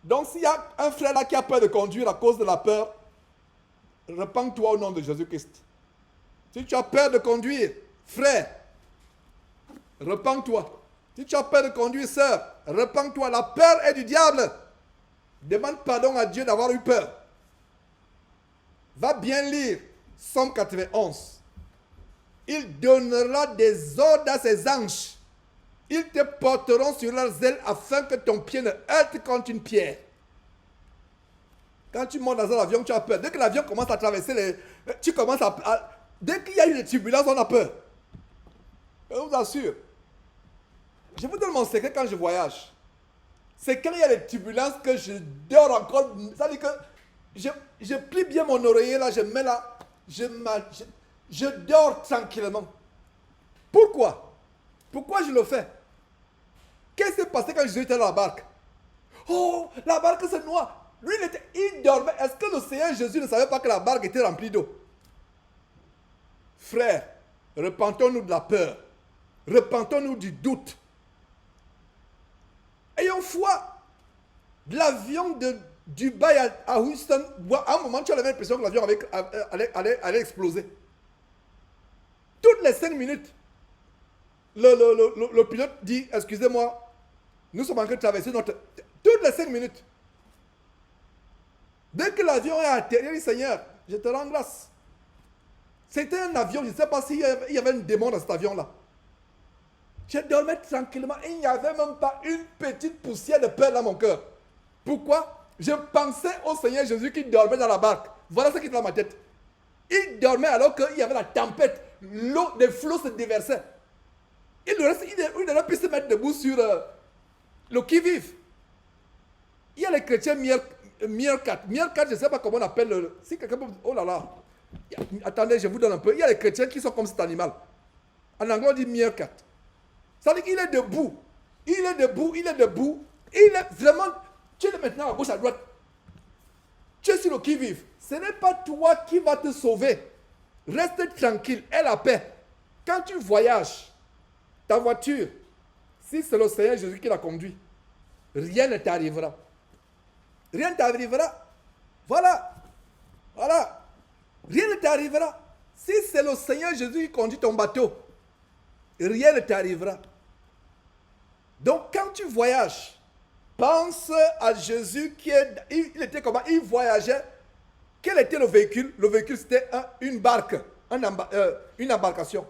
Donc s'il y a un frère là qui a peur de conduire à cause de la peur, repens-toi au nom de Jésus-Christ. Si tu as peur de conduire, frère, repens-toi. Si tu as peur de conduire, sœur, repens-toi. La peur est du diable. Demande pardon à Dieu d'avoir eu peur. Va bien lire Somme 91. Il donnera des ordres à ses anges. Ils te porteront sur leurs ailes afin que ton pied ne heurte contre une pierre. Quand tu montes dans un avion, tu as peur. Dès que l'avion commence à traverser les... Tu commences dès qu'il y a eu des turbulences, on a peur. Je vous assure. Je vous donne mon secret quand je voyage. C'est quand il y a des turbulences que je dors encore. Ça veut dire que je plie bien mon oreiller là, je mets là, je dors tranquillement. Pourquoi? Pourquoi je le fais? Qu'est-ce qui s'est passé quand Jésus était dans la barque? Oh, la barque se noie. Lui, il dormait. Est-ce que le Seigneur Jésus ne savait pas que la barque était remplie d'eau? Frères, repentons-nous de la peur. Repentons-nous du doute. Ayons foi. De l'avion de Dubaï à Houston, à un moment, tu avais l'impression que l'avion allait exploser. Toutes les 5 minutes, le pilote dit, excusez-moi, nous sommes en train de traverser notre... Toutes les 5 minutes. Dès que l'avion est atterri, il dit, Seigneur, je te rends grâce. C'était un avion, je ne sais pas s'il y avait un démon dans cet avion-là. Je dormais tranquillement et il n'y avait même pas une petite poussière de peur dans mon cœur. Pourquoi? Je pensais au Seigneur Jésus qui dormait dans la barque. Voilà ce qui est dans ma tête. Il dormait alors qu'il y avait la tempête. L'eau des flots se déversait. Il aurait pu se mettre debout sur le qui-vive. Il y a les chrétiens Meerkat. Meerkat, je ne sais pas comment on appelle le... Si quelqu'un peut... Oh là là. Attendez, je vous donne un peu. Il y a les chrétiens qui sont comme cet animal. En anglais, on dit Meerkat. Ça veut dire qu'il est debout. Il est debout, il est debout. Il est vraiment... Tu es maintenant à gauche, à droite. Tu es sur le qui-vive. Ce n'est pas toi qui vas te sauver. Reste tranquille, aie la paix. Quand tu voyages, ta voiture, si c'est le Seigneur Jésus qui la conduit, rien ne t'arrivera. Rien ne t'arrivera. Voilà. Voilà. Rien ne t'arrivera. Si c'est le Seigneur Jésus qui conduit ton bateau, rien ne t'arrivera. Donc quand tu voyages, pense à Jésus il était comment? Il voyageait. Quel était le véhicule? Le véhicule c'était une barque, une embarcation.